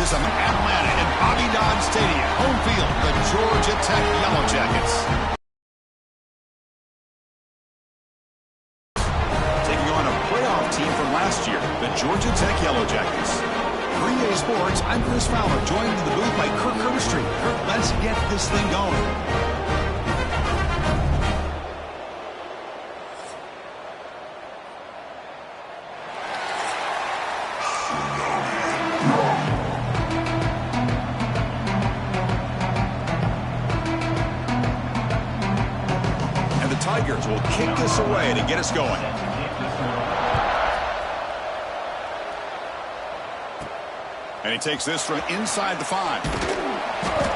is Atlanta and Bobby Dodd Stadium. Home field, the Georgia Tech Yellow Jackets. Taking on a playoff team from last year, the Georgia Tech Yellow Jackets. 3A Sports, I'm Chris Fowler, joined in the booth by Kirk Herbstreit. Kirk, let's get this thing going. Tigers will kick this away to get us going. And he takes this from inside the 5.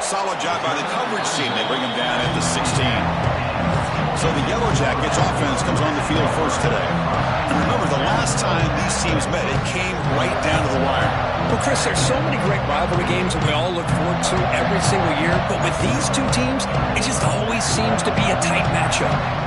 Solid job by the coverage team. They bring him down at the 16. So the Yellow Jackets offense comes on the field first today. And remember, the last time these teams met, it came right down to the wire. Well, Chris, there's so many great rivalry games that we all look forward to every single year. But with these two teams, it just always seems to be a tight matchup.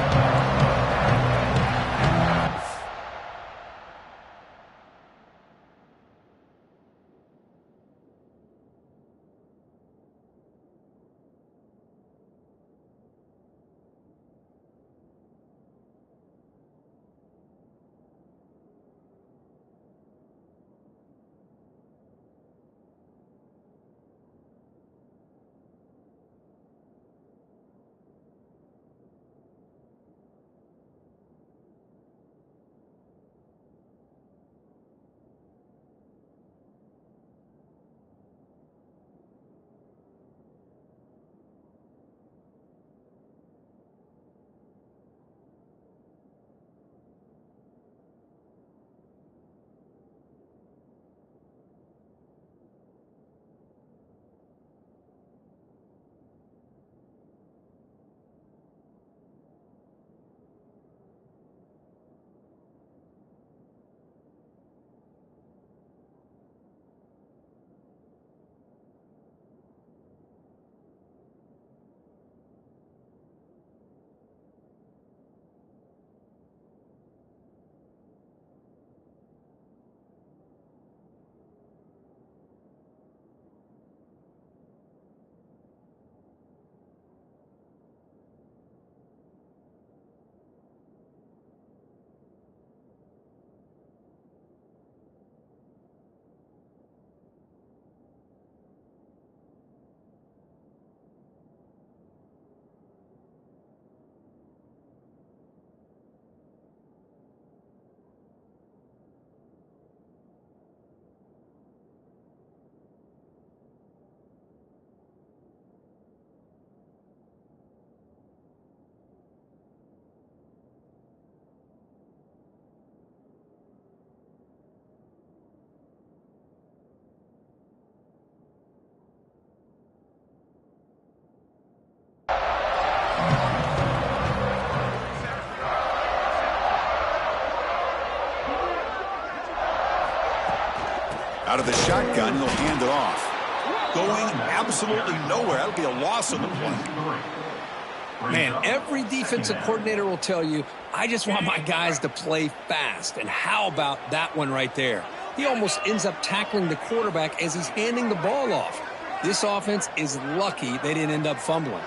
Out of the shotgun, he'll hand it off. Going absolutely nowhere. That'll be a loss on the play. Man, every defensive coordinator will tell you, I just want my guys to play fast. And how about that one right there? He almost ends up tackling the quarterback as he's handing the ball off. This offense is lucky they didn't end up fumbling.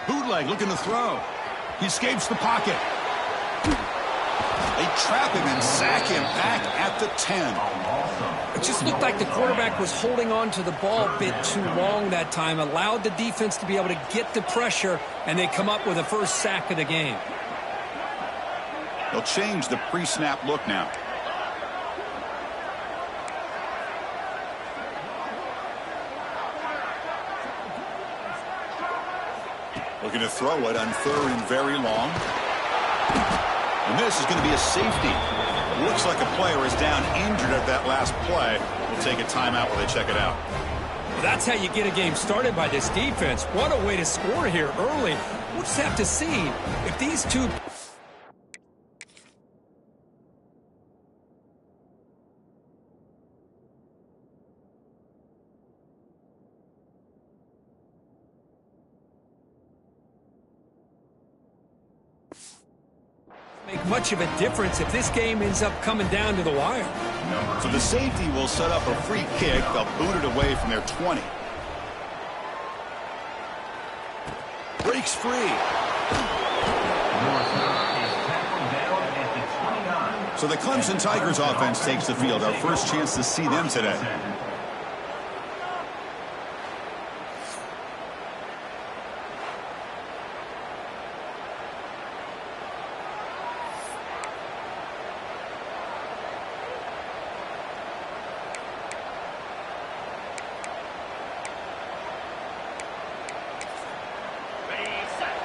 Bootleg looking to throw. He escapes the pocket. They trap him and sack him back at the 10. It just looked like the quarterback was holding on to the ball a bit too long that time, allowed the defense to be able to get the pressure, and they come up with the first sack of the game. They'll change the pre-snap look now. Looking to throw it on 3rd and very long. And this is going to be a safety. Looks like a player is down injured at that last play. We'll take a timeout while they check it out. Well, that's how you get a game started by this defense. What a way to score here early. We'll just have to see if these two... make much of a difference if this game ends up coming down to the wire. So the safety will set up a free kick. They'll boot it away from their 20. Breaks free. So the Clemson Tigers offense takes the field. Our first chance to see them today.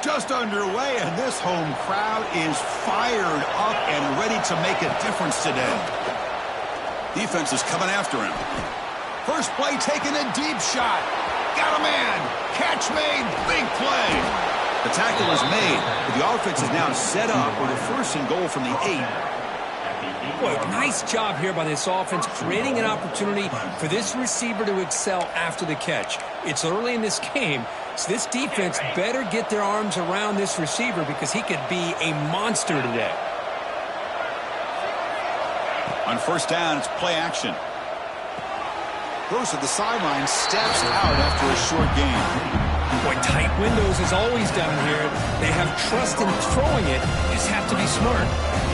Just underway, and this home crowd is fired up and ready to make a difference today. Defense is coming after him. First play, taking a deep shot. Got a man. Catch made. Big play. The tackle is made, but the offense is now set up with a 1st and goal from the 8. Boy, nice job here by this offense, creating an opportunity for this receiver to excel after the catch. It's early in this game, so this defense better get their arms around this receiver because he could be a monster today. On 1st down, it's play action. Goes to the sideline, steps out after a short game. Boy, tight windows is always down here. They have trust in throwing it, just have to be smart.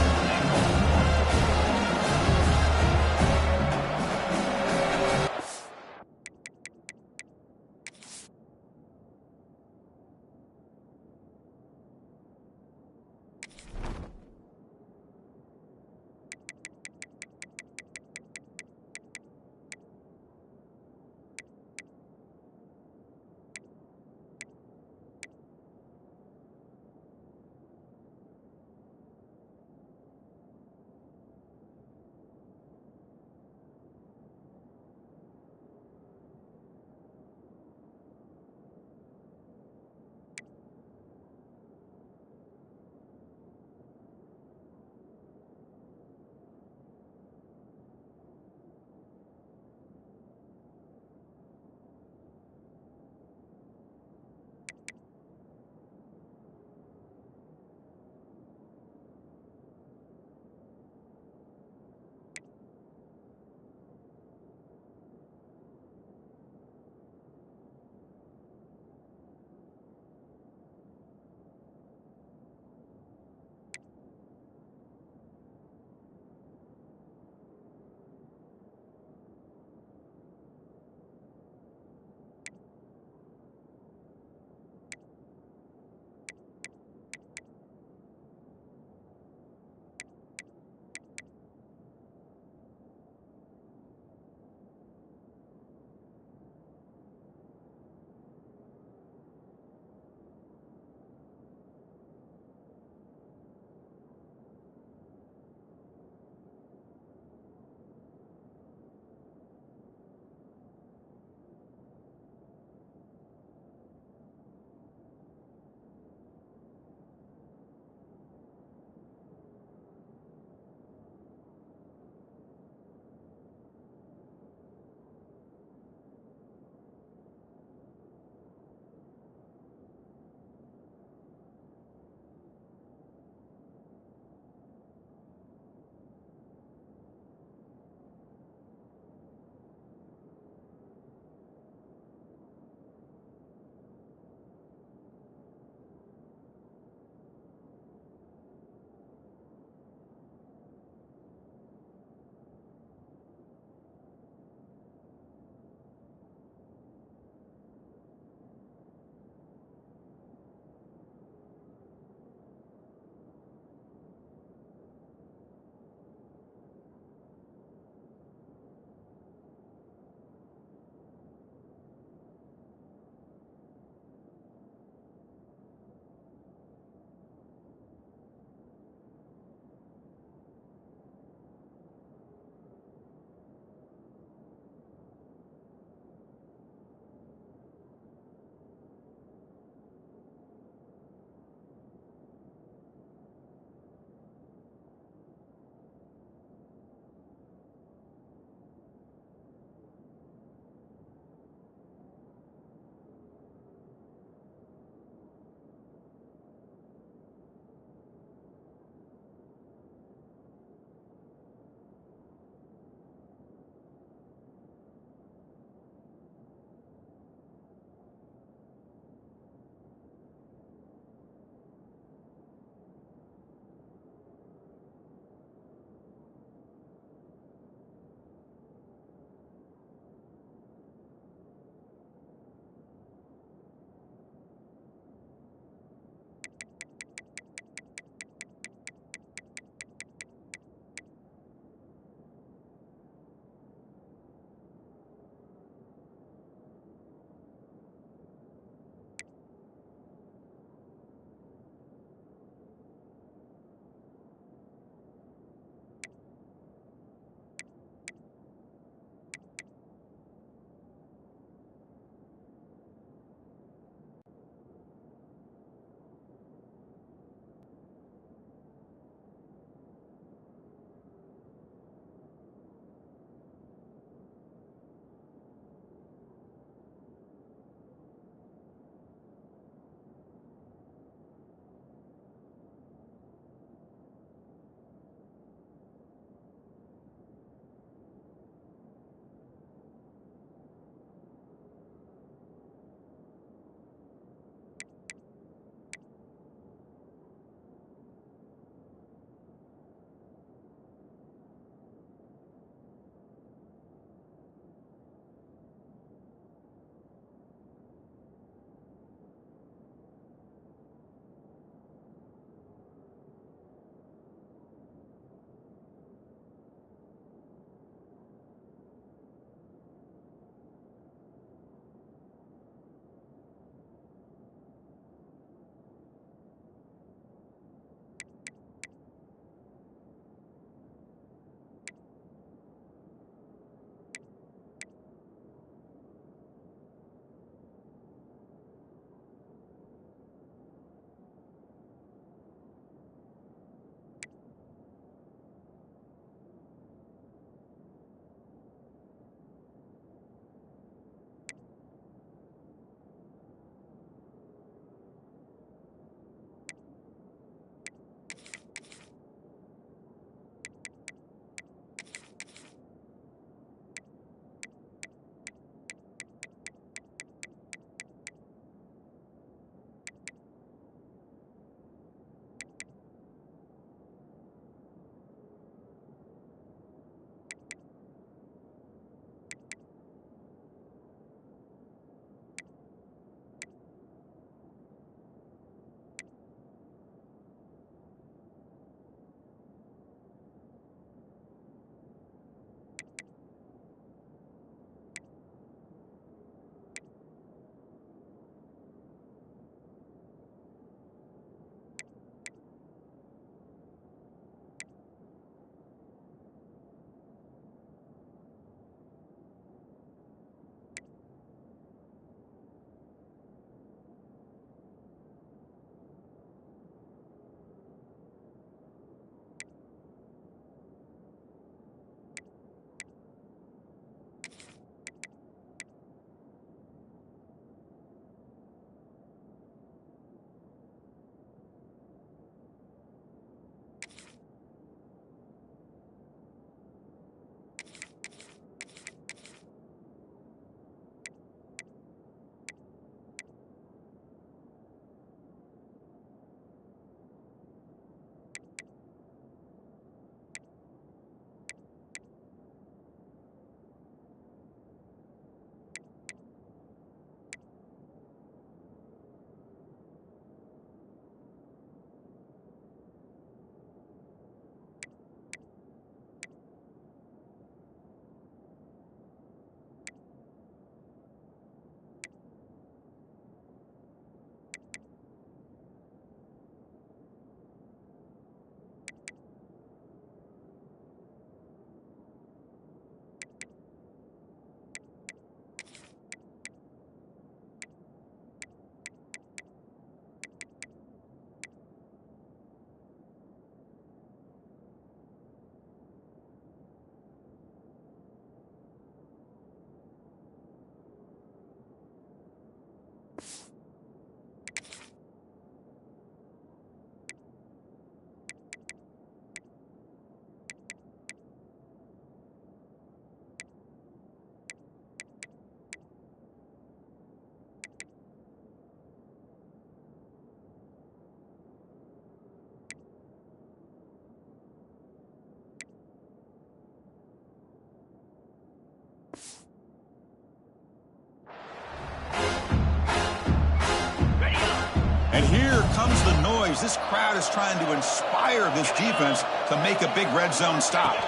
And here comes the noise. This crowd is trying to inspire this defense to make a big red zone stop.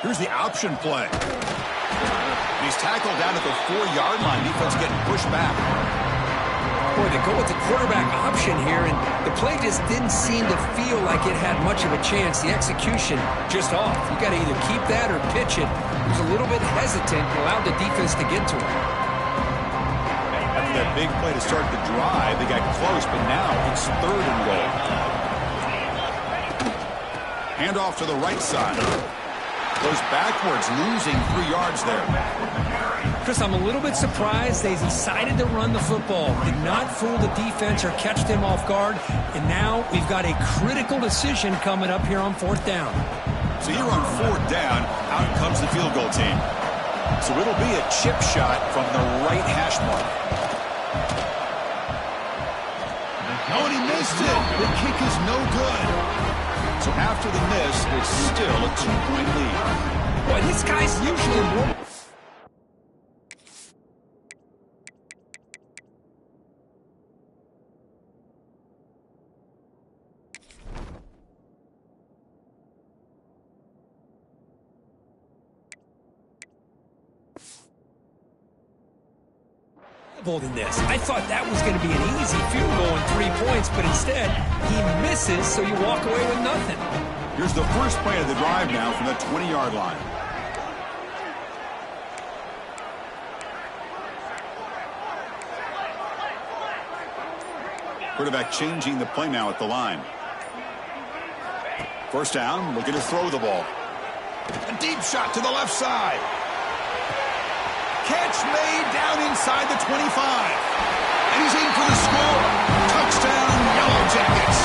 Here's the option play. And he's tackled down at the 4-yard line. Defense getting pushed back. Boy, they go with the quarterback option here, and the play just didn't seem to feel like it had much of a chance. The execution just off. You got to either keep that or pitch it. He was a little bit hesitant and allowed the defense to get to him. After that big play to start the drive, they got close, but now it's 3rd and goal. Handoff to the right side. Goes backwards, losing 3 yards there. Chris, I'm a little bit surprised they decided to run the football. Did not fool the defense or catch them off guard. And now we've got a critical decision coming up here on 4th down. So here on 4th down, out comes the field goal team. So it'll be a chip shot from the right hash mark. Oh, and he missed it. The kick is no good. So after the miss, it's still a 2-point lead. Boy, this guy's usually more... than this. I thought that was going to be an easy field goal and 3 points, but instead he misses, so you walk away with nothing. Here's the first play of the drive now from the 20-yard line. Quarterback changing the play now at the line. First down, looking to throw the ball. A deep shot to the left side. Catch made down inside the 25. And he's in for the score. Touchdown, Yellow Jackets.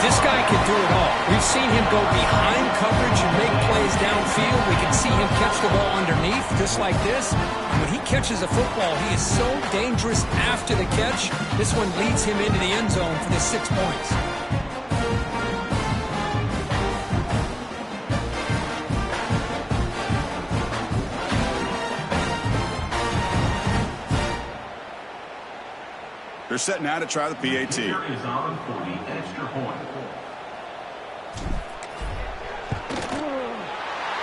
This guy can do it all. We've seen him go behind coverage and make plays downfield. We can see him catch the ball underneath, just like this. And when he catches a football, he is so dangerous after the catch. This one leads him into the end zone for the 6 points. They're set now to try the PAT. Here is on for the extra point.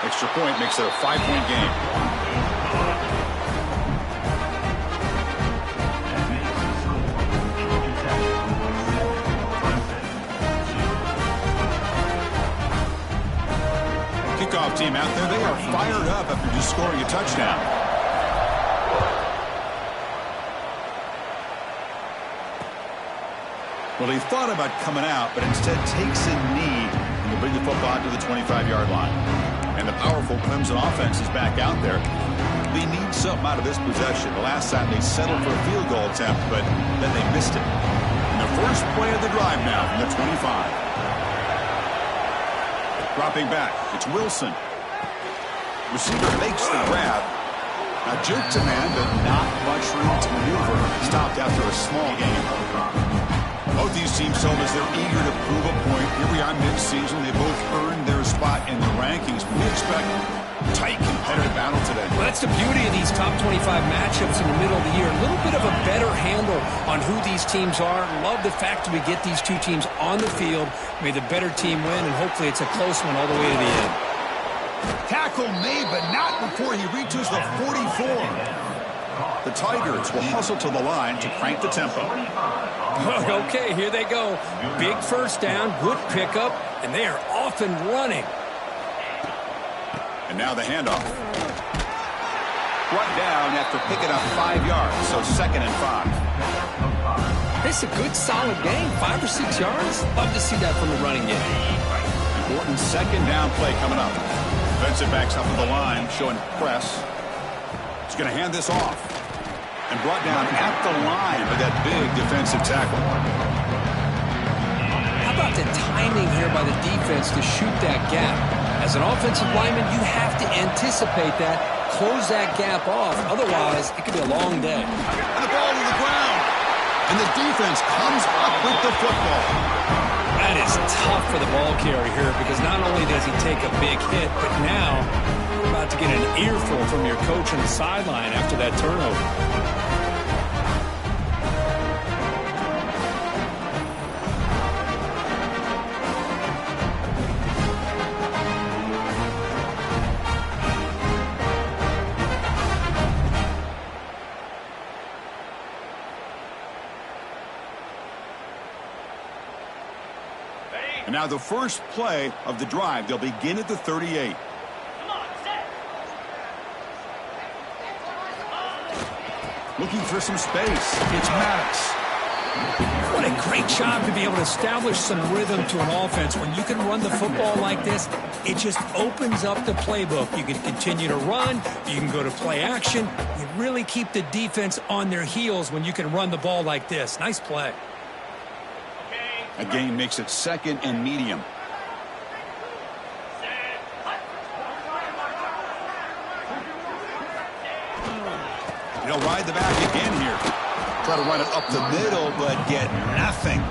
Extra point makes it a 5-point game. Kickoff team out there, they are fired up after just scoring a touchdown. Well, he thought about coming out, but instead takes a knee and will bring the football to the 25-yard line. And the powerful Clemson offense is back out there. They need something out of this possession. The last time they settled for a field goal attempt, but then they missed it. And the first play of the drive now from the 25. Dropping back, it's Wilson. Receiver makes the grab. Now jerk to man, but not much room to maneuver. Stopped after a small gain. Both these teams told us they're eager to prove a point. Here we are mid-season. They both earned their spot in the rankings. We expect a tight, competitive battle today. Well, that's the beauty of these top 25 matchups in the middle of the year. A little bit of a better handle on who these teams are. Love the fact that we get these two teams on the field. May the better team win, and hopefully it's a close one all the way to the end. Tackle made, but not before he reaches the 44. The Tigers will hustle to the line to crank the tempo. Okay, here they go. Big first down, good pickup, and they are off and running. And now the handoff. Brought down after picking up 5 yards, so 2nd and 5. It's a good, solid game, 5 or 6 yards. Love to see that from the running game. Important 2nd down play coming up. Defensive backs up to the line, showing press. He's going to hand this off. And brought down at the line with that big defensive tackle. How about the timing here by the defense to shoot that gap? As an offensive lineman, you have to anticipate that, close that gap off. Otherwise, it could be a long day. And the ball to the ground. And the defense comes up with the football. That is tough for the ball carrier here because not only does he take a big hit, but now you're about to get an earful from your coach on the sideline after that turnover. now the first play of the drive. They'll begin at the 38. Looking for some space. It's Maddox. What a great job to be able to establish some rhythm to an offense. When you can run the football like this, it just opens up the playbook. You can continue to run. You can go to play action. You really keep the defense on their heels when you can run the ball like this. Nice play. A gain makes it 2nd and medium. He'll ride the back again here. Try to run it up the middle, but get nothing.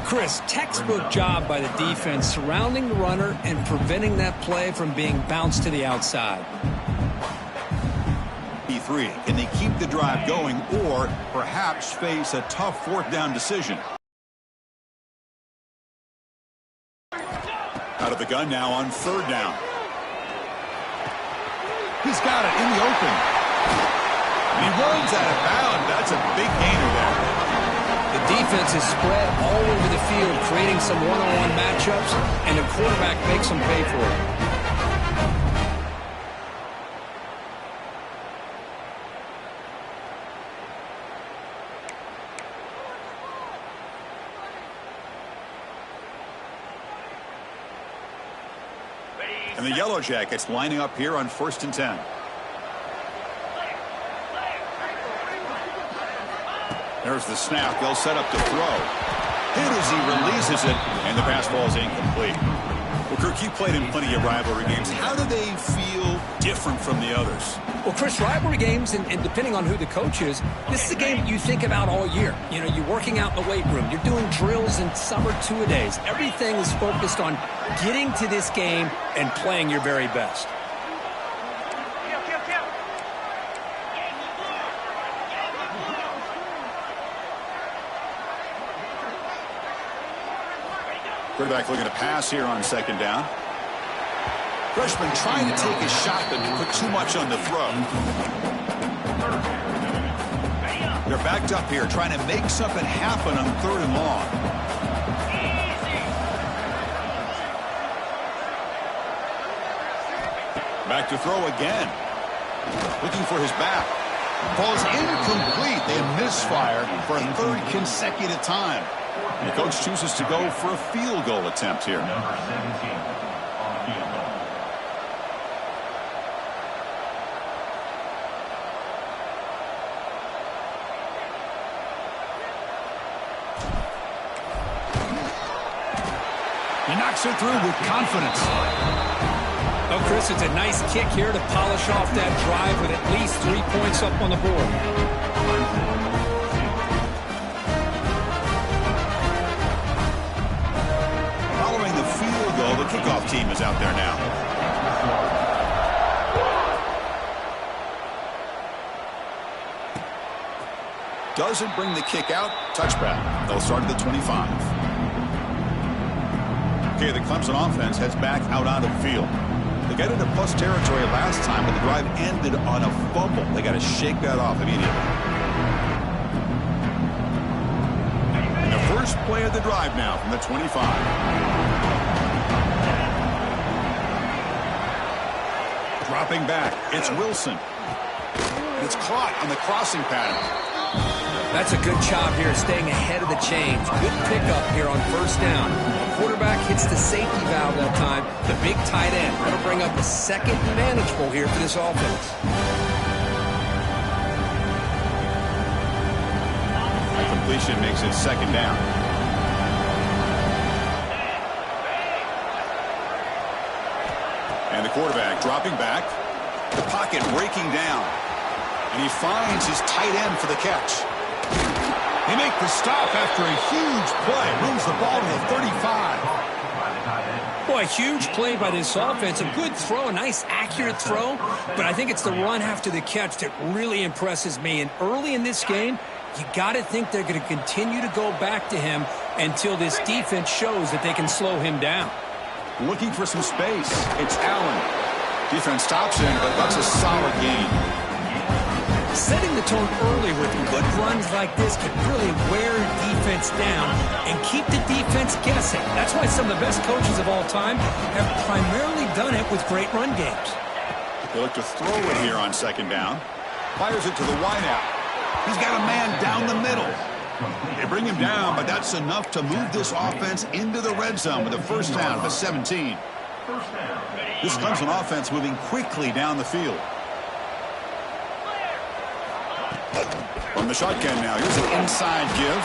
Chris, textbook job by the defense surrounding the runner and preventing that play from being bounced to the outside. Can they keep the drive going or perhaps face a tough 4th down decision? Out of the gun now on 3rd down. He's got it in the open. He runs out of bounds. That's a big gainer there. The defense is spread all over the field, creating some one-on-one matchups, and the quarterback makes them pay for it. And the Yellow Jackets lining up here on 1st and 10. There's the snap. They'll set up to throw. Hit as he releases it, and the pass ball is incomplete. Well, Kirk, you played in plenty of rivalry games. How do they feel different from the others? Well, Chris, rivalry games, and depending on who the coach is, this is a game you think about all year. You know, you're working out in the weight room. You're doing drills and summer two-a-days. Everything is focused on getting to this game and playing your very best. Quarterback looking to pass here on 2nd down. Freshman trying to take a shot, but put too much on the throw. They're backed up here, trying to make something happen on 3rd and long. Back to throw again. Looking for his back. Ball's incomplete. They misfire for a 3rd consecutive time. The coach chooses to go for a field goal attempt here. Number 17 on field goal. He knocks it through with confidence. Oh, Chris, it's a nice kick here to polish off that drive with at least 3 points up on the board. The kickoff team is out there now. Doesn't bring the kick out. Touchback. They'll start at the 25. Okay, the Clemson offense heads back out onto the field. They got into plus territory last time, but the drive ended on a fumble. They got to shake that off immediately. And the first play of the drive now from the 25. Dropping back, it's Wilson. And it's caught on the crossing pattern. That's a good job here, staying ahead of the chains. Good pickup here on 1st down. The quarterback hits the safety valve that time. The big tight end. That'll bring up a 2nd manageable here for this offense. That completion makes it 2nd down. And the quarterback dropping back. The pocket breaking down. And he finds his tight end for the catch. They make the stop after a huge play. Moves the ball to the 35. Boy, a huge play by this offense. A good throw, a nice accurate throw. But I think it's the run after the catch that really impresses me. And early in this game, you got to think they're going to continue to go back to him until this defense shows that they can slow him down. Looking for some space. It's Allen. Defense stops him, but that's a solid gain. Setting the tone early with good runs like this can really wear defense down and keep the defense guessing. That's why some of the best coaches of all time have primarily done it with great run games. They look to throw it here on second down. Fires it to the wideout. He's got a man down the middle. They bring him down, but that's enough to move this offense into the red zone with a first down at the 17. This comes an offense moving quickly down the field. From the shotgun now, here's an inside give.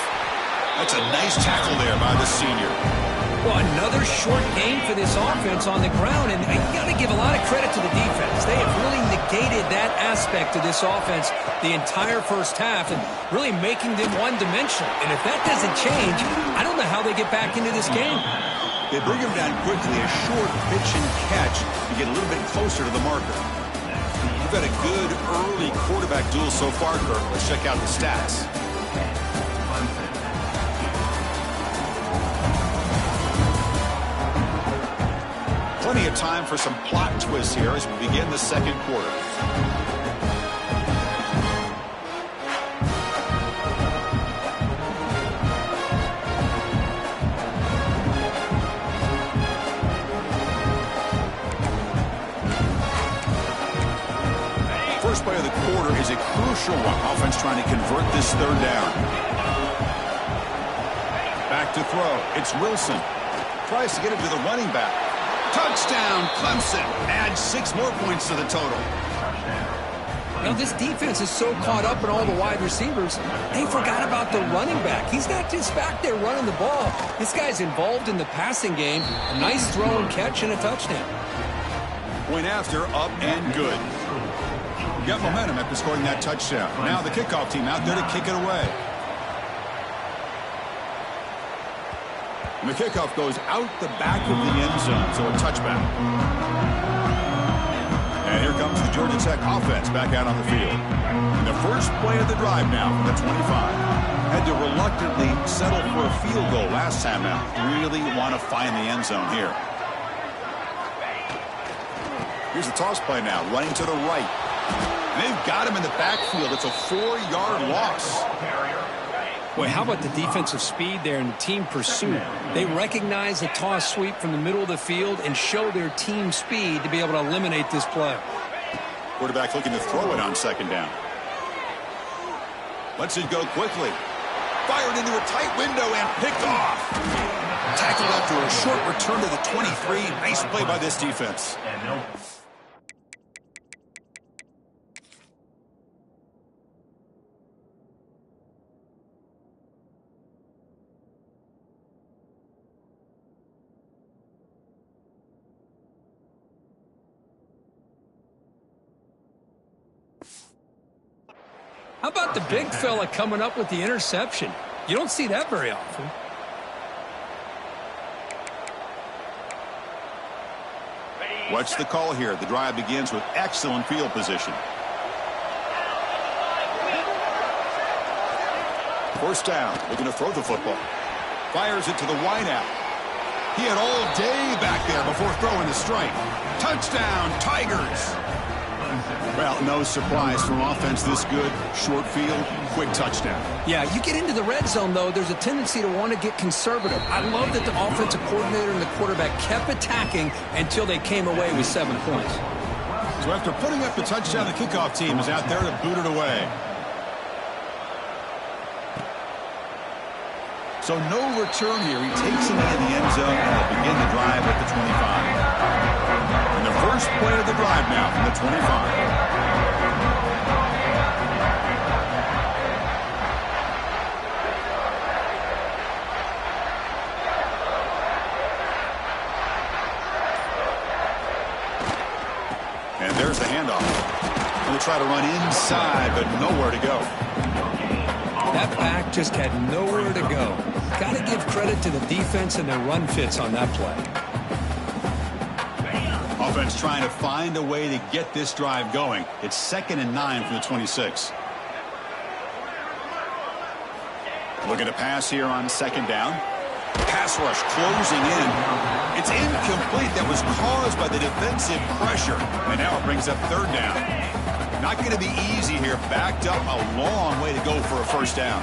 That's a nice tackle there by the senior. Well, another short game for this offense on the ground, and you got to give a lot of credit to the defense. They have really negated that aspect of this offense the entire first half and really making them one-dimensional. And if that doesn't change, I don't know how they get back into this game. They bring him down quickly, a short pitch and catch to get a little bit closer to the marker. We've had a good early quarterback duel so far, Kirk. Let's check out the stats. Plenty of time for some plot twists here as we begin the second quarter. First play of the quarter is a crucial one. Offense trying to convert this third down. Back to throw. It's Wilson. Tries to get it to the running back. Touchdown, Clemson. Adds 6 more points to the total. Now, this defense is so caught up in all the wide receivers, they forgot about the running back. He's not just back there running the ball. This guy's involved in the passing game. A nice throw and catch and a touchdown. Point after, up and good. Got momentum after scoring that touchdown. Now the kickoff team out there to kick it away. And the kickoff goes out the back of the end zone, so a touchback. And here comes the Georgia Tech offense back out on the field. And the first play of the drive now from the 25. Had to reluctantly settle for a field goal last time out. Really want to find the end zone here. Here's the toss play now, running to the right. And they've got him in the backfield. It's a 4-yard loss. Boy, how about the defensive speed there and the team pursuit? They recognize the toss sweep from the middle of the field and show their team speed to be able to eliminate this play. Quarterback looking to throw it on second down. Lets it go quickly. Fired into a tight window and picked off. Tackled after a short return to the 23. Nice play by this defense. How about the big fella coming up with the interception? You don't see that very often. What's the call here? The drive begins with excellent field position. First down, looking to throw the football. Fires it to the wideout. He had all day back there before throwing the strike. Touchdown, Tigers! Well, no surprise from offense this good. Short field, quick touchdown. Yeah, you get into the red zone, though, there's a tendency to want to get conservative. I love that the offensive coordinator and the quarterback kept attacking until they came away with 7 points. So after putting up the touchdown, the kickoff team is out there to boot it away. So no return here. He takes it into the end zone and will begin the drive at the 25. And the first play of the drive now from the 25. And there's the handoff. Going to try to run inside, but nowhere to go. That back just had nowhere to go. Got to give credit to the defense and their run fits on that play. Offense trying to find a way to get this drive going. It's 2nd and 9 from the 26. Looking to pass here on second down. Pass rush closing in. It's incomplete. That was caused by the defensive pressure. And now it brings up third down. Not going to be easy here. Backed up a long way to go for a first down.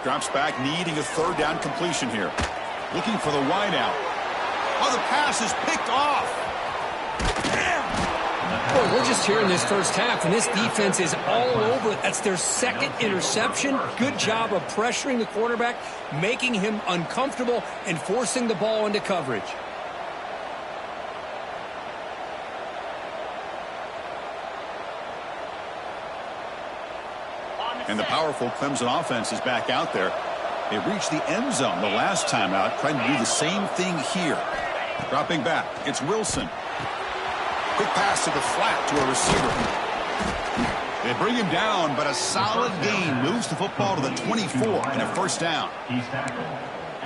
Drops back, needing a third down completion here. Looking for the wide out. Oh, the pass is picked off. Boy, we're just here in this first half, and this defense is all over it. That's their second interception. Good job of pressuring the quarterback, making him uncomfortable, and forcing the ball into coverage. And the powerful Clemson offense is back out there. They reached the end zone the last time out, trying to do the same thing here. Dropping back, it's Wilson. Quick pass to the flat to a receiver. They bring him down, but a solid gain moves the football to the 24 and a first down.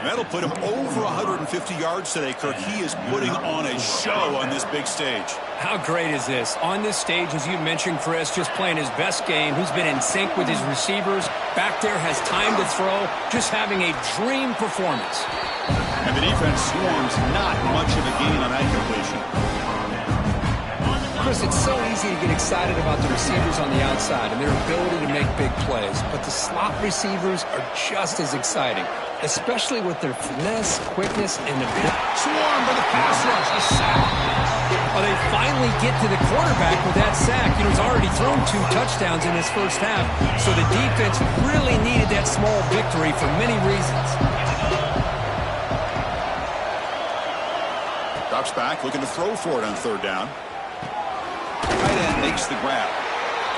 That'll put him over 150 yards today, Kirk. He is putting on a show on this big stage. How great is this? On this stage, as you mentioned, Chris, just playing his best game. He's been in sync with his receivers. Back there, has time to throw. Just having a dream performance. And the defense swarms, not much of a gain on that completion. Chris, it's so easy to get excited about the receivers on the outside and their ability to make big plays. But the slot receivers are just as exciting, especially with their finesse, quickness, and ability. Swarmed by the pass rush, a sack. Oh, they finally get to the quarterback with that sack. You know, he's already thrown 2 touchdowns in his first half, so the defense really needed that small victory for many reasons. Drops back, looking to throw for it on third down. Tight end makes the grab.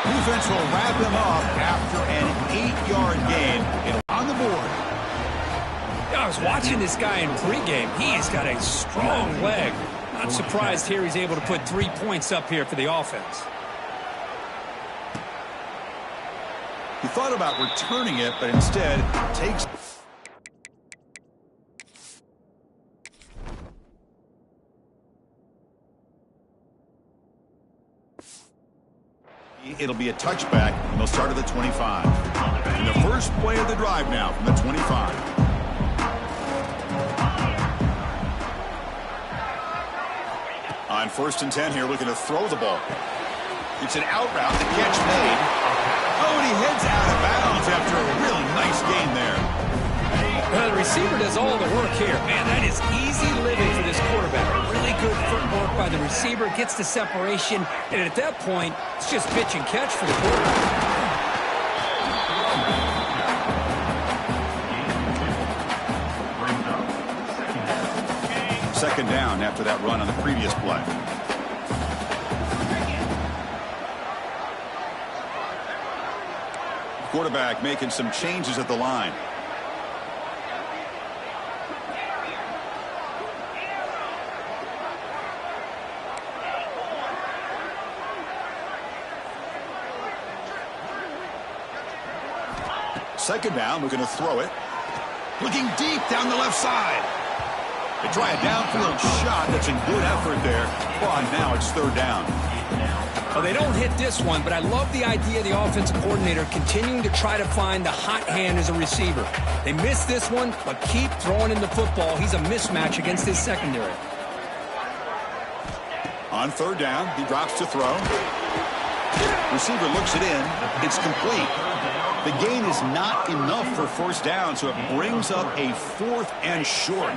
Defense will wrap him up after an 8-yard gain. And on the board. I was watching this guy in pregame. He's got a strong leg. Not surprised here he's able to put 3 points up here for the offense. He thought about returning it, but instead takes... It'll be a touchback, and they'll start at the 25. And the first play of the drive now from the 25. On 1st and 10 here, looking to throw the ball. It's an out route, the catch made. Oh, and he heads out of bounds after a really nice gain there. Well, the receiver does all the work here. Man, that is easy living for this quarterback. Really good footwork by the receiver, gets the separation, and at that point, it's just pitch and catch for the quarterback. Second down after that run on the previous play. Quarterback making some changes at the line. Second down, looking to throw it. Looking deep down the left side. They try a downfield shot. That's a good effort there. But now it's third down. Well, they don't hit this one, but I love the idea of the offensive coordinator continuing to try to find the hot hand as a receiver. They missed this one, but keep throwing him the football. He's a mismatch against his secondary. On third down, he drops to throw. Receiver looks it in. It's complete. The gain is not enough for first down, so it brings up a 4th and short.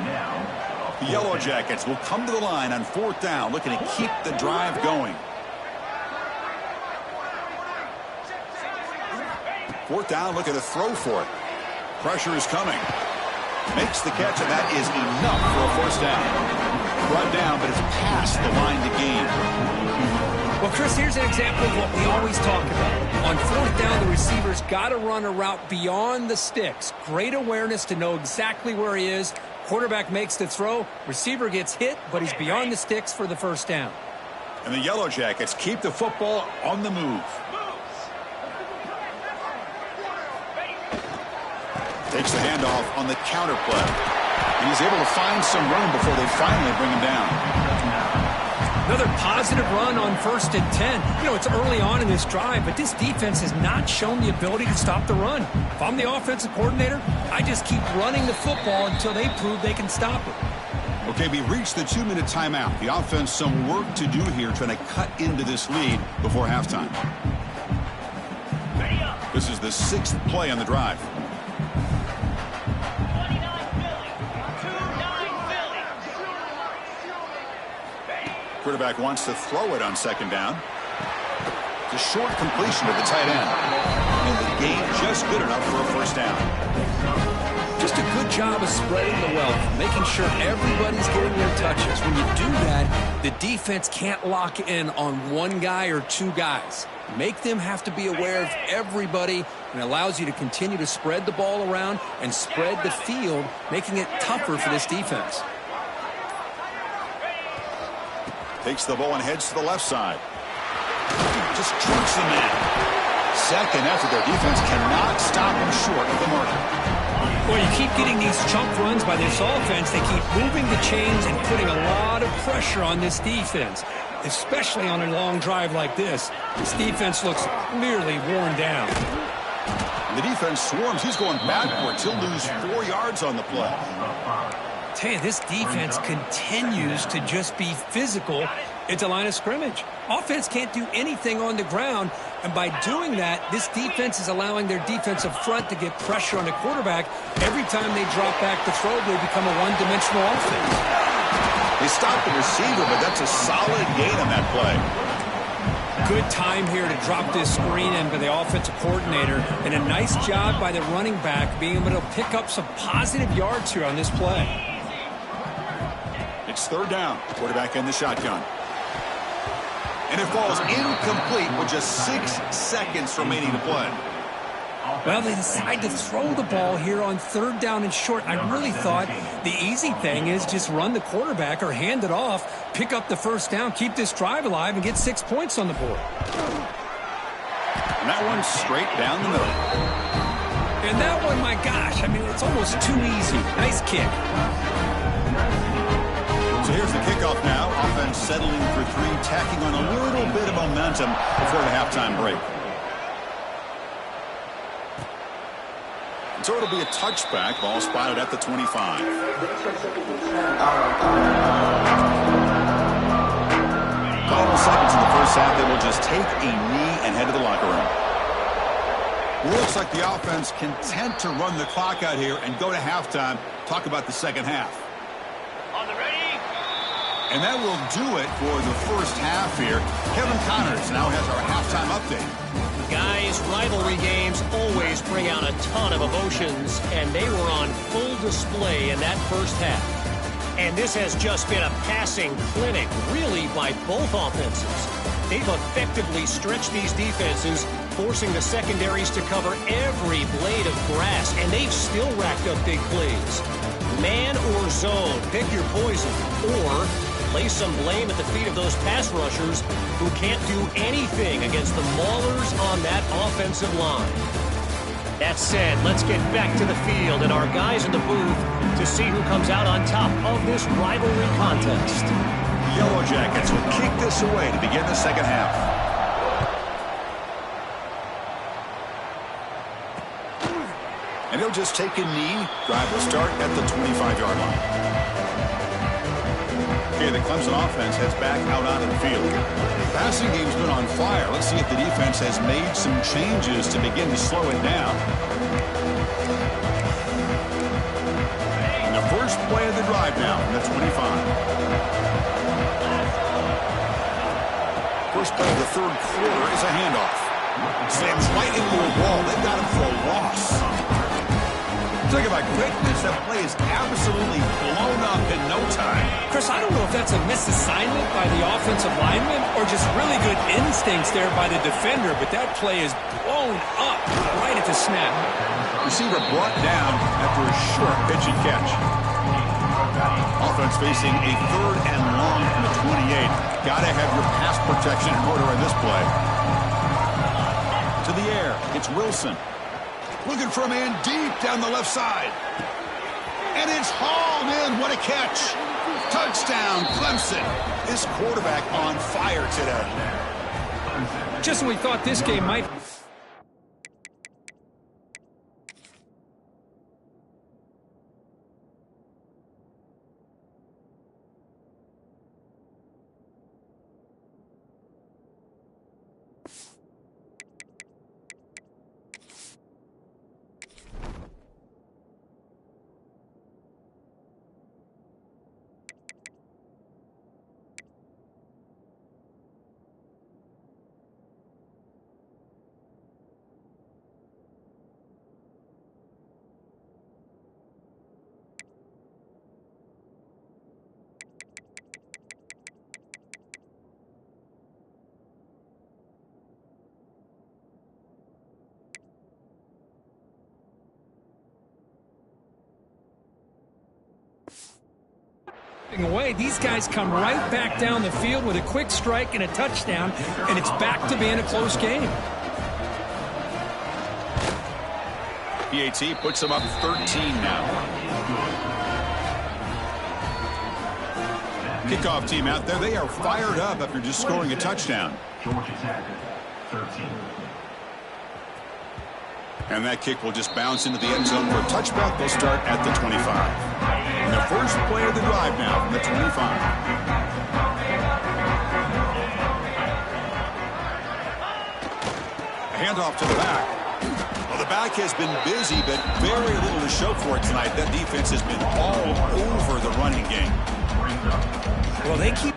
The Yellow Jackets will come to the line on 4th down, looking to keep the drive going. 4th down, looking to throw for it. Pressure is coming. Makes the catch, and that is enough for a first down. Brought down, but it's past the line to gain. Well, Chris, here's an example of what we always talk about. On 4th down, the receiver's got to run a route beyond the sticks. Great awareness to know exactly where he is. Quarterback makes the throw. Receiver gets hit, but he's beyond the sticks for the first down. And the Yellow Jackets keep the football on the move. Takes the handoff on the counter play. And he's able to find some room before they finally bring him down. Another positive run on 1st and 10. You know, it's early on in this drive, but this defense has not shown the ability to stop the run. If I'm the offensive coordinator, I just keep running the football until they prove they can stop it. Okay, we reached the 2-minute timeout. The offense some work to do here trying to cut into this lead before halftime. This is the 6th play on the drive. Quarterback wants to throw it on 2nd down. It's a short completion to the tight end. And the gain just good enough for a 1st down. Just a good job of spreading the wealth, making sure everybody's getting their touches. When you do that, the defense can't lock in on one guy or 2 guys. Make them have to be aware of everybody, and allows you to continue to spread the ball around and spread the field, making it tougher for this defense. Takes the ball and heads to the left side. Just trunks the man. 2nd after their defense cannot stop him short of the marker. Well, you keep getting these chunk runs by this offense. They keep moving the chains and putting a lot of pressure on this defense, especially on a long drive like this. This defense looks clearly worn down. The defense swarms. He's going backwards. He'll lose 4 yards on the play. Tell you, this defense continues to just be physical at the line of scrimmage. Offense can't do anything on the ground, and by doing that, this defense is allowing their defensive front to get pressure on the quarterback. Every time they drop back to throw, they become a one-dimensional offense. They stopped the receiver, but that's a solid gain on that play. Good time here to drop this screen in by the offensive coordinator, and a nice job by the running back being able to pick up some positive yards here on this play. It's 3rd down. Quarterback in the shotgun. And it falls incomplete with just 6 seconds remaining to play. Well, they decide to throw the ball here on 3rd down and short. I really thought the easy thing is just run the quarterback or hand it off, pick up the 1st down, keep this drive alive, and get 6 points on the board. And that one's straight down the middle. And that one, my gosh, I mean, it's almost too easy. Nice kick. So here's the kickoff now. Offense settling for 3, tacking on a little bit of momentum before the halftime break. So it'll be a touchback. Ball spotted at the 25. Final seconds in the 1st half. They will just take a knee and head to the locker room. Looks like the offense content to run the clock out here and go to halftime. Talk about the 2nd half. And that will do it for the 1st half here. Kevin Connors now has our halftime update. Guys, rivalry games always bring out a ton of emotions, and they were on full display in that 1st half. And this has just been a passing clinic, really, by both offenses. They've effectively stretched these defenses, forcing the secondaries to cover every blade of grass, and they've still racked up big plays. Man or zone, pick your poison, or lay some blame at the feet of those pass rushers who can't do anything against the maulers on that offensive line. That said, let's get back to the field and our guys in the booth to see who comes out on top of this rivalry contest. Yellow Jackets will kick this away to begin the 2nd half. And he'll just take a knee. Drive will start at the 25-yard line. Okay, the Clemson offense heads back out onto the field. Passing game's been on fire. Let's see if the defense has made some changes to begin to slow it down. And the first play of the drive now from the 25. First play of the 3rd quarter is a handoff. Slams right into a wall. They've got him for a loss. Talk about quickness. That play is absolutely blown up in no time. Chris, I don't know if that's a misassignment by the offensive lineman or just really good instincts there by the defender, but that play is blown up right at the snap. Receiver brought down after a short pitch and catch. Offense facing a 3rd and long from the 28. Got to have your pass protection in order in this play. To the air. It's Wilson. Looking for a man deep down the left side. And it's hauled in. What a catch. Touchdown, Clemson. This quarterback on fire today. Just when we thought this game might... Away, these guys come right back down the field with a quick strike and a touchdown, and it's back to being a close game. PAT puts them up 13 now. Kickoff team out there, they are fired up after just scoring a touchdown. Georgia Tech, 13. And that kick will just bounce into the end zone for a touchback. They'll start at the 25. And the first play of the drive now from the 25. A handoff to the back. Well, the back has been busy, but very little to show for it tonight. That defense has been all over the running game. Well, they keep...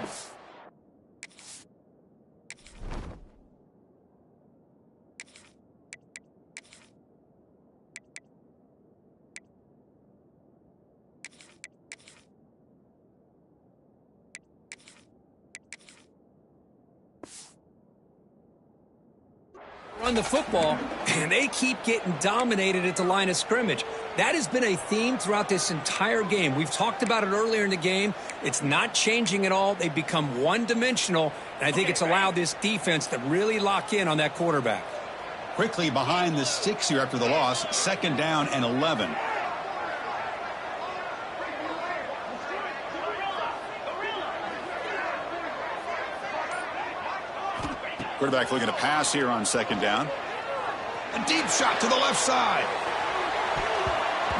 run the football, and they keep getting dominated at the line of scrimmage. That has been a theme throughout this entire game. We've talked about it earlier in the game. It's not changing at all. They've become one-dimensional, and I think it's allowed this defense to really lock in on that quarterback. Quickly behind the sticks here after the loss, 2nd down and 11. Quarterback looking to pass here on 2nd down. A deep shot to the left side.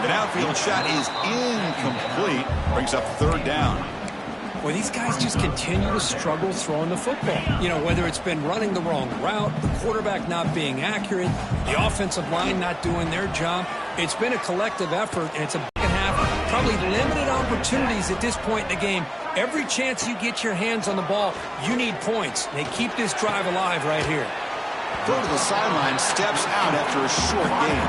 The downfield shot is incomplete. Brings up 3rd down. Well, these guys just continue to struggle throwing the football. You know, whether it's been running the wrong route, the quarterback not being accurate, the offensive line not doing their job. It's been a collective effort, and it's a second half, probably limited opportunities at this point in the game. Every chance you get your hands on the ball, you need points. They keep this drive alive right here. Throw to the sideline, steps out after a short gain.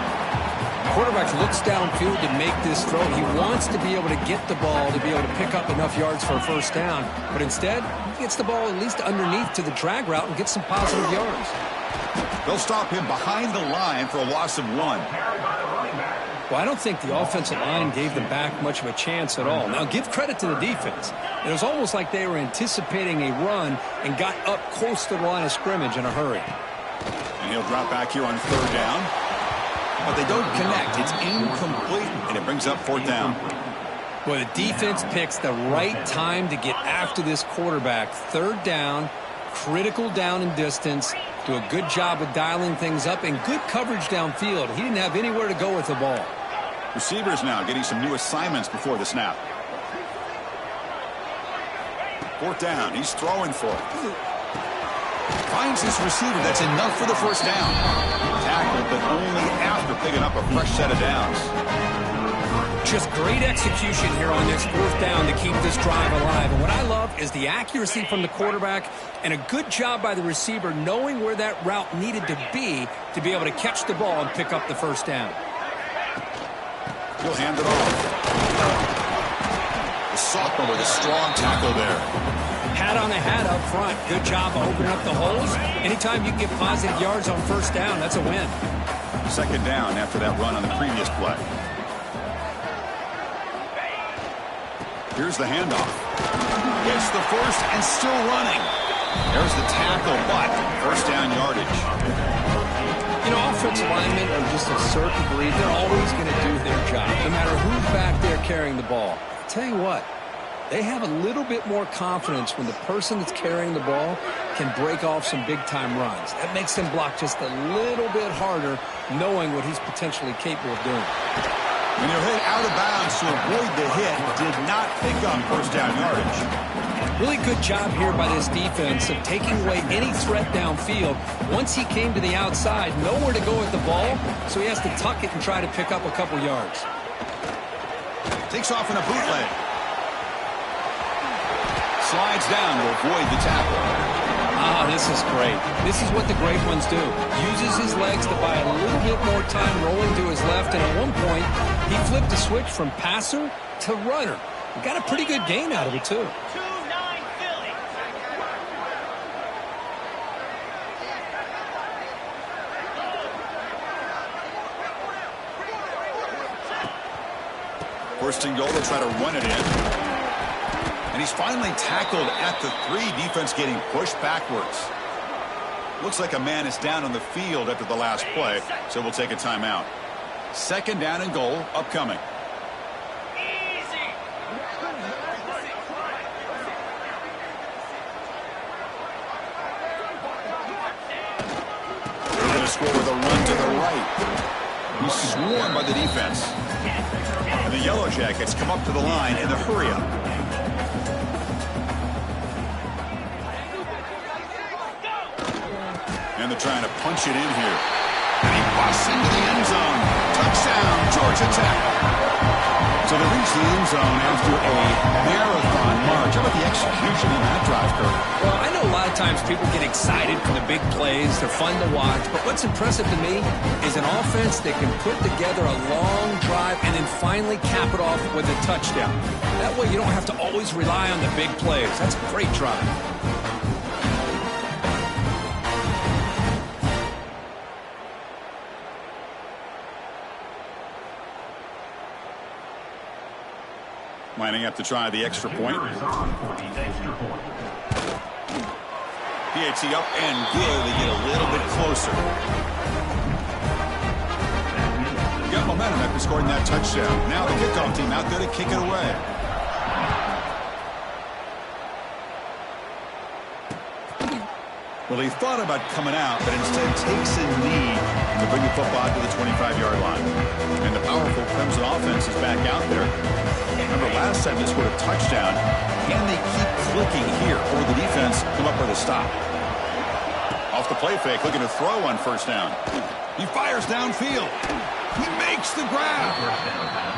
Quarterback looks downfield to make this throw. He wants to be able to get the ball to be able to pick up enough yards for a 1st down. But instead, he gets the ball at least underneath to the drag route and gets some positive yards. They'll stop him behind the line for a loss of 1. Well, I don't think the offensive line gave them back much of a chance at all. Now, give credit to the defense. It was almost like they were anticipating a run and got up close to the line of scrimmage in a hurry. And he'll drop back here on 3rd down. But they don't connect. It's incomplete, and it brings up 4th down. Well, the defense picks the right time to get after this quarterback. 3rd down, critical down and distance. Do a good job of dialing things up and good coverage downfield. He didn't have anywhere to go with the ball. Receivers now getting some new assignments before the snap. 4th down. He's throwing for it. Finds his receiver. That's enough for the 1st down. Tackled, but only after picking up a fresh set of downs. Just great execution here on this 4th down to keep this drive alive. And what I love is the accuracy from the quarterback and a good job by the receiver knowing where that route needed to be able to catch the ball and pick up the 1st down. He'll hand it off. The sophomore with a strong tackle there. Hat on the hat up front. Good job of opening up the holes. Anytime you can get positive yards on 1st down, that's a win. 2nd down after that run on the previous play. Here's the handoff. Gets the 1st and still running. There's the tackle, but 1st down yardage. You know, offensive linemen are just a certain breed. They're always going to do their job, no matter who's back there carrying the ball. I'll tell you what. They have a little bit more confidence when the person that's carrying the ball can break off some big-time runs. That makes them block just a little bit harder, knowing what he's potentially capable of doing. When he'll hit out of bounds to avoid the hit, did not pick up 1st down yardage. Really good job here by this defense of taking away any threat downfield. Once he came to the outside, nowhere to go with the ball, so he has to tuck it and try to pick up a couple yards. Takes off in a bootleg. Slides down to avoid the tackle. Ah, this is great. This is what the great ones do. Uses his legs to buy a little bit more time rolling to his left, and at one point, he flipped the switch from passer to runner. He got a pretty good gain out of it, too. 2-9 Philly. First and goal, they'll try to run it in. And he's finally tackled at the 3. Defense getting pushed backwards. Looks like a man is down on the field after the last play, so we'll take a timeout. 2nd down and goal upcoming. They're going to score with a run to the right. He's swarmed by the defense. And the Yellow Jackets come up to the line in the hurry-up. And they're trying to punch it in here. And he busts into the end zone. Touchdown, Georgia Tech. So they reach the end zone after a marathon march. How about the execution in that drive, Kirk? Well, I know a lot of times people get excited for the big plays. They're fun to watch. But what's impressive to me is an offense that can put together a long drive and then finally cap it off with a touchdown. That way you don't have to always rely on the big plays. That's a great drive. Lining up to try the extra point. PAT up and good. They get a little bit closer. Got momentum after scoring that touchdown. Now the kickoff team out there to kick it away. Well, he thought about coming out, but instead takes a knee to bring the football to the 25-yard line. And the powerful Clemson offense is back out there. Remember, last time they scored a touchdown. Can they keep clicking here, or will the defense come up with a stop? Off the play fake, looking to throw on 1st down. He fires downfield. He makes the grab.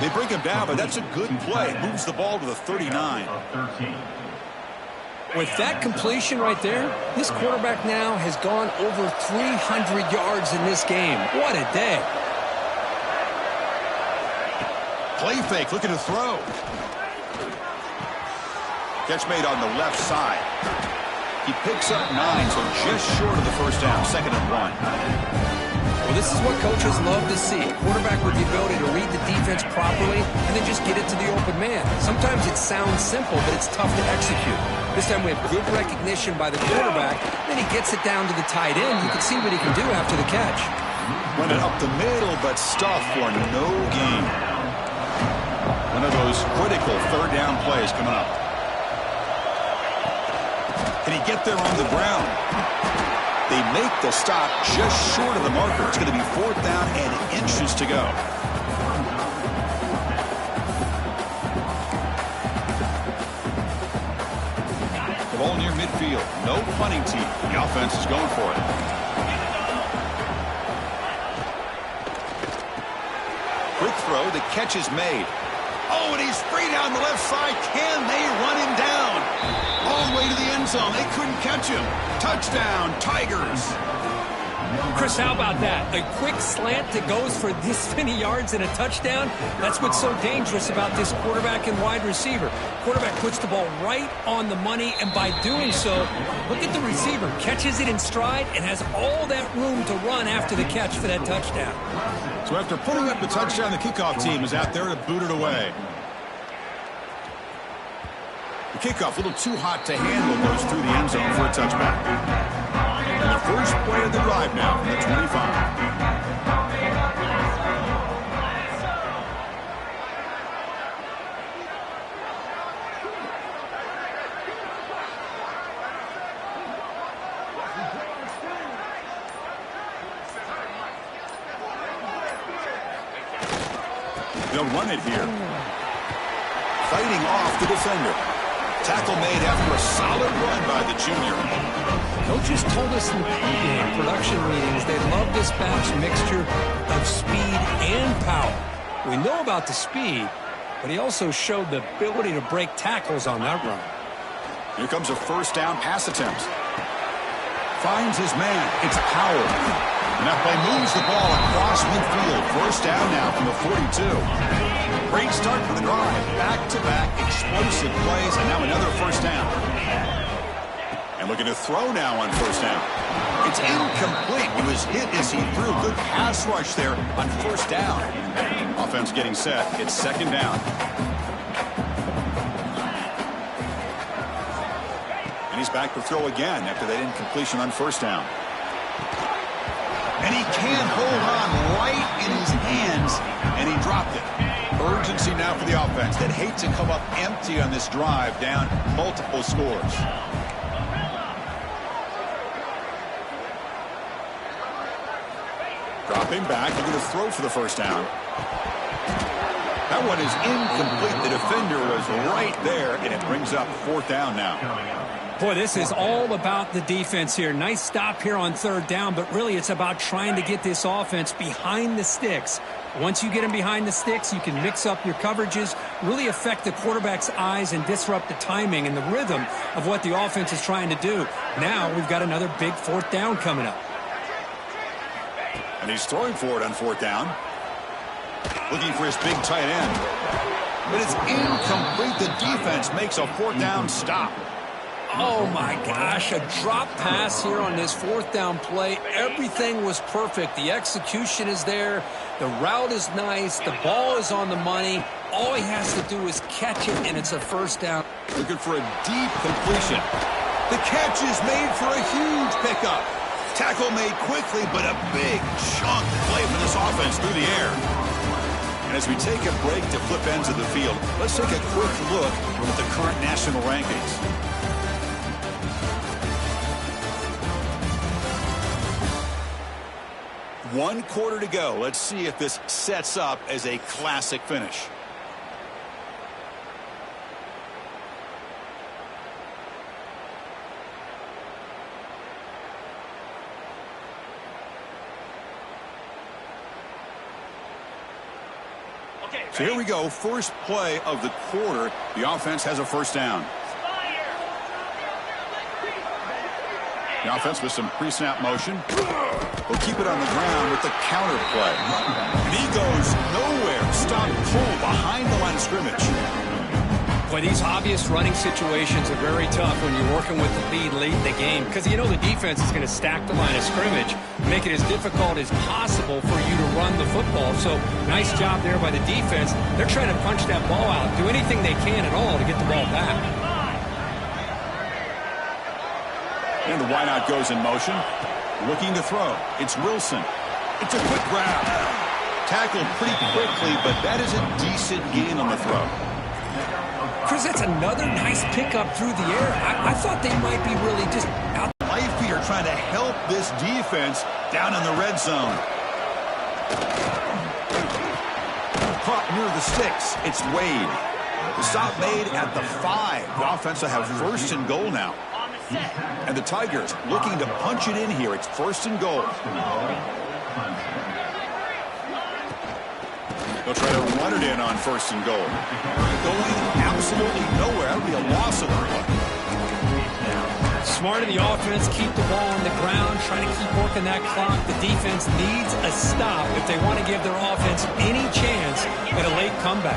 They bring him down, but that's a good play. Moves the ball to the 39. With that completion right there, this quarterback now has gone over 300 yards in this game. What a day. Play fake, looking to throw. Catch made on the left side. He picks up 9, so just short of the 1st down, 2nd and 1. Well, this is what coaches love to see. A quarterback with the ability to read the defense properly and then just get it to the open man. Sometimes it sounds simple, but it's tough to execute. This time we have good recognition by the quarterback, then he gets it down to the tight end. You can see what he can do after the catch. Running up the middle, but stuffed for no gain. One of those critical 3rd down plays coming up. Can he get there on the ground? They make the stop just short of the marker. It's going to be 4th down and inches to go. The ball near midfield. No punting team. The offense is going for it. Quick throw. The catch is made. Oh, and he's free down the left side. Can they run him down? All the way to the end zone. They couldn't catch him. Touchdown, Tigers. Chris, how about that? A quick slant that goes for this many yards and a touchdown. That's what's so dangerous about this quarterback and wide receiver. Quarterback puts the ball right on the money, and by doing so, look at the receiver. Catches it in stride and has all that room to run after the catch for that touchdown. So after putting up the touchdown, the kickoff team is out there to boot it away. The kickoff, a little too hot to handle, goes through the end zone for a touchback. And the first play of the drive now from the 25. They'll run it here. Fighting off the defender. Tackle made after a solid run by the junior. Coaches told us in pregame production meetings they love this back's mixture of speed and power. We know about the speed, but he also showed the ability to break tackles on that run. Here comes a first down pass attempt. Finds his man. It's Powell. And that play moves the ball across midfield. First down now from the 42. Great start for the drive. Back-to-back explosive plays, and now another first down. And looking to throw now on first down. It's incomplete. He was hit as he threw. Good pass rush there on first down. Offense getting set. It's second down. And he's back to throw again after that incompletion on first down. And he can't hold on right in his hands, and he dropped it. Urgency now for the offense that hate to come up empty on this drive, down multiple scores. Dropping back, he's going to throw for the first down. That one is incomplete. The defender was right there, and it brings up fourth down now. Boy, this is all about the defense here. Nice stop here on third down, but really it's about trying to get this offense behind the sticks. Once you get them behind the sticks, you can mix up your coverages, really affect the quarterback's eyes and disrupt the timing and the rhythm of what the offense is trying to do. Now we've got another big fourth down coming up. And he's throwing for it on fourth down. Looking for his big tight end. But it's incomplete. The defense makes a fourth down stop. Oh, my gosh, a drop pass here on this fourth down play. Everything was perfect. The execution is there. The route is nice. The ball is on the money. All he has to do is catch it, and it's a first down. Looking for a deep completion. The catch is made for a huge pickup. Tackle made quickly, but a big chunk play for this offense through the air. And as we take a break to flip ends of the field, let's take a quick look at the current national rankings. One quarter to go. Let's see if this sets up as a classic finish. So here we go. First play of the quarter. The offense has a first down. The offense with some pre-snap motion. Will keep it on the ground with the counter play. And he goes nowhere. Stop pull behind the line of scrimmage. Boy, these obvious running situations are very tough when you're working with the lead late in the game, because you know the defense is going to stack the line of scrimmage, make it as difficult as possible for you to run the football. So nice job there by the defense. They're trying to punch that ball out, do anything they can at all to get the ball back. And the wideout goes in motion. Looking to throw. It's Wilson. It's a quick grab. Tackled pretty quickly, but that is a decent gain on the throw. Chris, that's another nice pickup through the air. I thought they might be really just out. Leifby are trying to help this defense down in the red zone. Caught near the sticks. It's Wade. The stop made at the 5. The offense will have first and goal now. And the Tigers looking to punch it in here. It's first and goal. They'll try to run it in on first and goal. Going absolutely nowhere. That would be a loss of the play. Smart of the offense, keep the ball on the ground, trying to keep working that clock. The defense needs a stop if they want to give their offense any chance at a late comeback.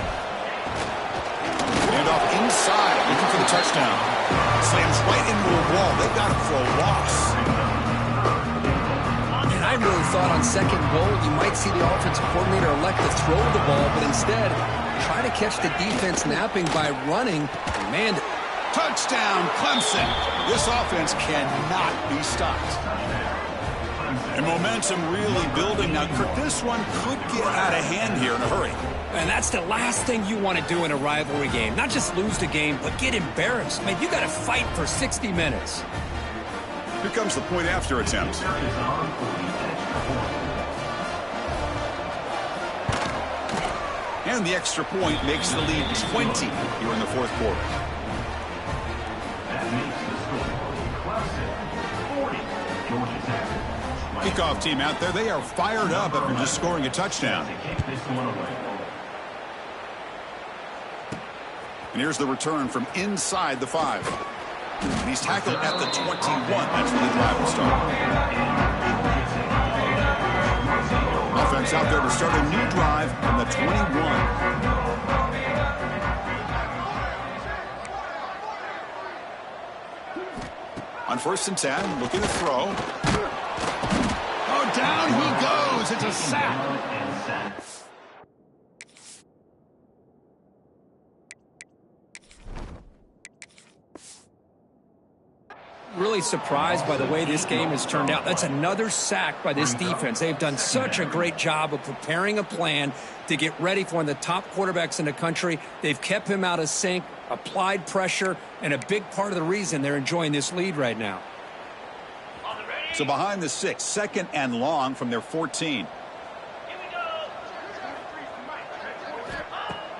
Hand off inside, looking for the touchdown. Slams right into a wall. They've got him for a loss. And I really thought on second goal you might see the offensive coordinator elect to throw the ball, but instead try to catch the defense napping by running. Man, Touchdown, Clemson. This offense cannot be stopped. And momentum really building. Now, Kirk, this one could get out of hand here in a hurry. and that's the last thing you want to do in a rivalry game. Not just lose the game, but get embarrassed. Man, you got to fight for 60 minutes. Here comes the point after attempt. And the extra point makes the lead 20 here in the fourth quarter. Kickoff team out there, they are fired up after just scoring a touchdown. And here's the return from inside the 5. And he's tackled at the 21. That's where the drive will start. Offense out there to start a new drive from the 21. On 1st and 10, looking to throw. Oh, down he goes. It's a sack. really surprised by the way this game has turned out. That's another sack by this defense. They've done such a great job of preparing a plan to get ready for one of the top quarterbacks in the country. They've kept him out of sync, applied pressure, and a big part of the reason they're enjoying this lead right now. So behind the 6, 2nd and long from their 14.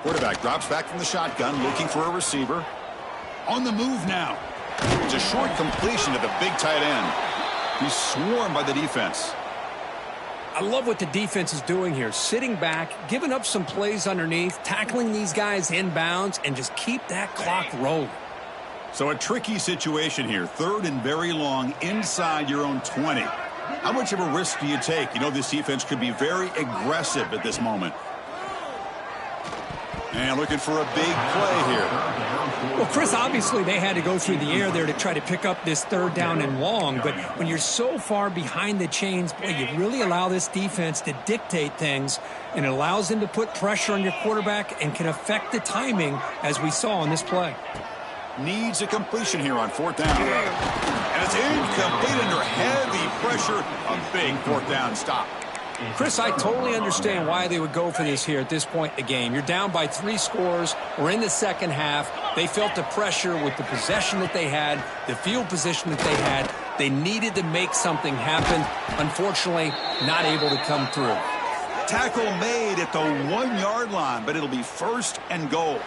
Quarterback drops back from the shotgun, looking for a receiver. On the move now. It's a short completion to the big tight end. He's swarmed by the defense. I love what the defense is doing here. Sitting back, giving up some plays underneath, tackling these guys inbounds, and just keep that clock rolling. So a tricky situation here. 3rd and very long inside your own 20. How much of a risk do you take? You know this defense could be very aggressive at this moment. And looking for a big play here. Well, Chris, obviously they had to go through the air there to try to pick up this 3rd down and long. But when you're so far behind the chains, boy, you really allow this defense to dictate things. And it allows them to put pressure on your quarterback and can affect the timing, as we saw on this play. Needs a completion here on 4th down. And it's incomplete under heavy pressure. A big 4th down stop. Chris, I totally understand why they would go for this here at this point in the game. You're down by 3 scores. We're in the second half. They felt the pressure with the possession that they had, the field position that they had. They needed to make something happen. Unfortunately, not able to come through. Tackle made at the 1-yard line, but it'll be 1st and goal.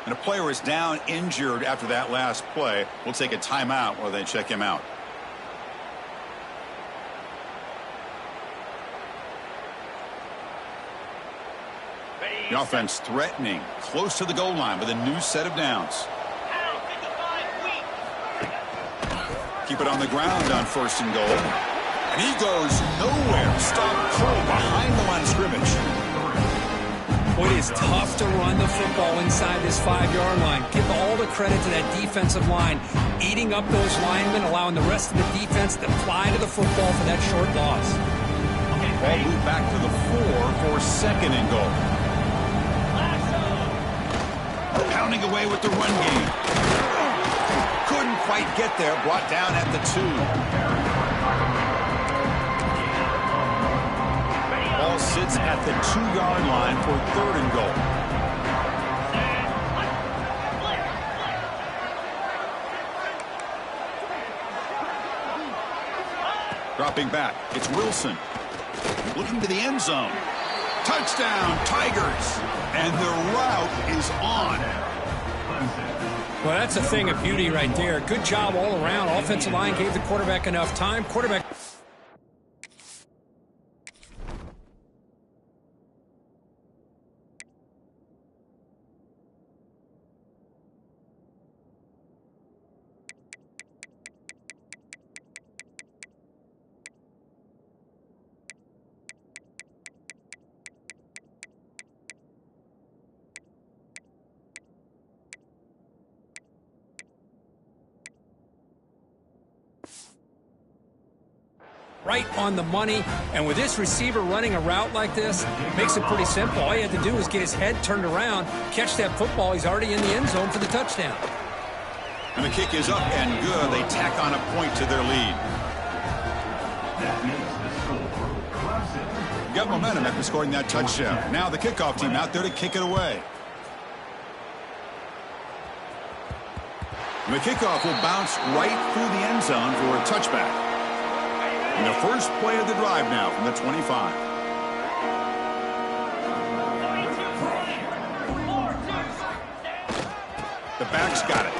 And a player is down injured after that last play. We'll take a timeout while they check him out. The offense threatening, close to the goal line with a new set of downs. Keep it on the ground on 1st and goal. And he goes nowhere. Stop cold behind the line of scrimmage. Boy, it is tough to run the football inside this 5-yard line. Give all the credit to that defensive line, eating up those linemen, allowing the rest of the defense to fly to the football for that short loss. Ball moved back to the 4 for 2nd and goal. Pounding away with the run game. Couldn't quite get there. Brought down at the 2. Ball sits at the 2-yard line for 3rd and goal. Dropping back. It's Wilson. Looking to the end zone. Touchdown, Tigers. And the route is on. Well, that's a thing of beauty right there. Good job all around. Offensive line gave the quarterback enough time. Quarterback. Right on the money, and with this receiver running a route like this, makes it pretty simple. All he had to do was get his head turned around, catch that football. He's already in the end zone for the touchdown. And the kick is up and good. They tack on a point to their lead. Got momentum after scoring that touchdown. Now the kickoff team out there to kick it away. And the kickoff will bounce right through the end zone for a touchback. And the first play of the drive now from the 25. The backs got it.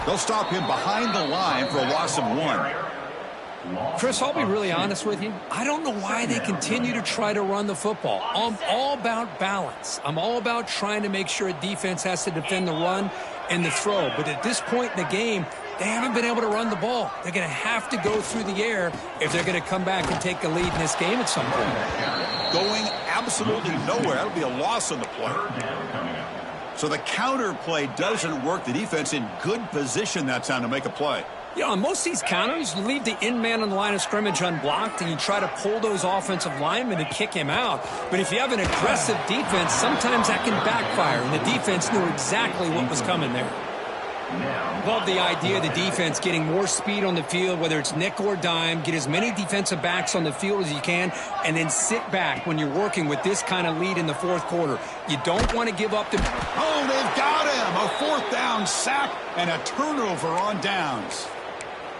They'll stop him behind the line for a loss of 1. Chris, I'll be really honest with you. I don't know why they continue to try to run the football. I'm all about balance. I'm all about trying to make sure a defense has to defend the run and the throw. But at this point in the game, they haven't been able to run the ball. They're going to have to go through the air if they're going to come back and take the lead in this game at some point. Going absolutely nowhere. That'll be a loss on the play. So the counter play doesn't work. The defense in good position that time to make a play. Yeah, on most of these counters, you leave the in man on the line of scrimmage unblocked, and you try to pull those offensive linemen and kick him out. But if you have an aggressive defense, sometimes that can backfire, and the defense knew exactly what was coming there. Love the idea of the defense getting more speed on the field, whether it's nickel or dime, get as many defensive backs on the field as you can, and then sit back when you're working with this kind of lead in the fourth quarter. You don't want to give up the... Oh, they've got him. A fourth down sack and a turnover on downs.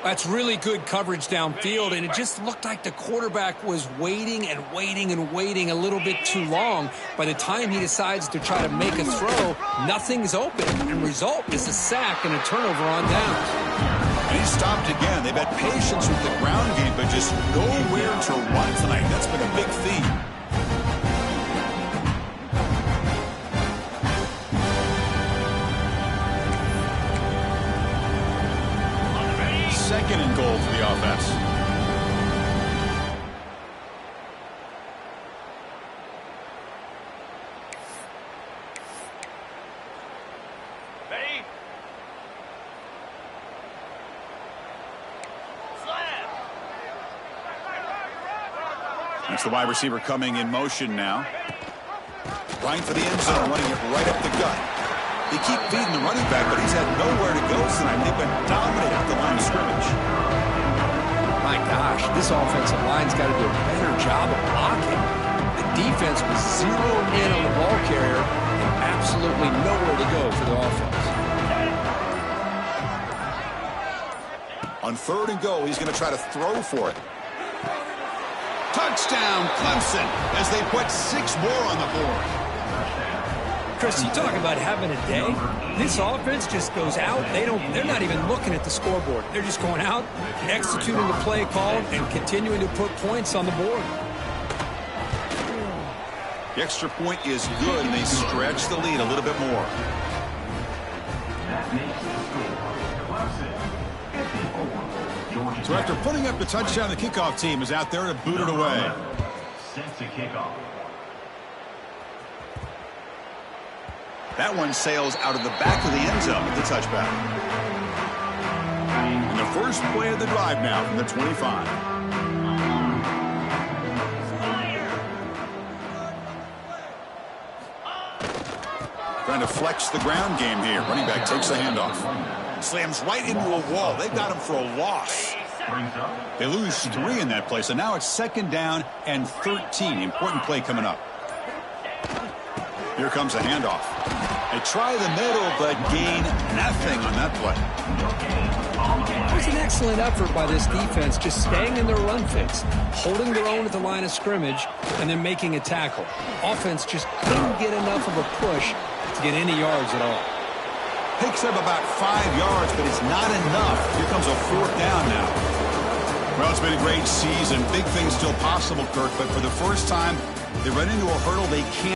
That's really good coverage downfield, and it just looked like the quarterback was waiting and waiting and waiting a little bit too long. By the time he decides to try to make a throw, nothing's open, and result is a sack and a turnover on downs. And he stopped again. They've had patience with the ground game, but just nowhere to run tonight. That's been a big theme. Second and goal for the offense. Ready? Slam. That's the wide receiver coming in motion now. Right for the end zone, running it right up the gut. They keep feeding the running back, but he's had nowhere to go tonight. They've been dominating at the line of scrimmage. My gosh, this offensive line's got to do a better job of blocking. The defense was zeroed in on the ball carrier and absolutely nowhere to go for the offense. On third and goal, he's going to try to throw for it. Touchdown, Clemson, as they put 6 more on the board. Chris, you talk about having a day. This offense just goes out. They're not even looking at the scoreboard. They're just going out, executing the play call, and continuing to put points on the board. The extra point is good, and they stretch the lead a little bit more. So after putting up the touchdown, the kickoff team is out there to boot it away. Since the kickoff. That one sails out of the back of the end zone with the touchback. And the first play of the drive now from the 25. Trying to flex the ground game here. Running back takes a handoff. Slams right into a wall. They've got him for a loss. They lose 3 in that play, so now it's second down and 13. Important play coming up. Here comes a handoff. They try the middle, but gain nothing on that play. It was an excellent effort by this defense, just staying in their run fix, holding their own at the line of scrimmage, and then making a tackle. Offense just couldn't get enough of a push to get any yards at all. Picks up about 5 yards, but it's not enough. Here comes a fourth down now. Well, it's been a great season. Big things still possible, Kirk, but for the first time, they run into a hurdle they can't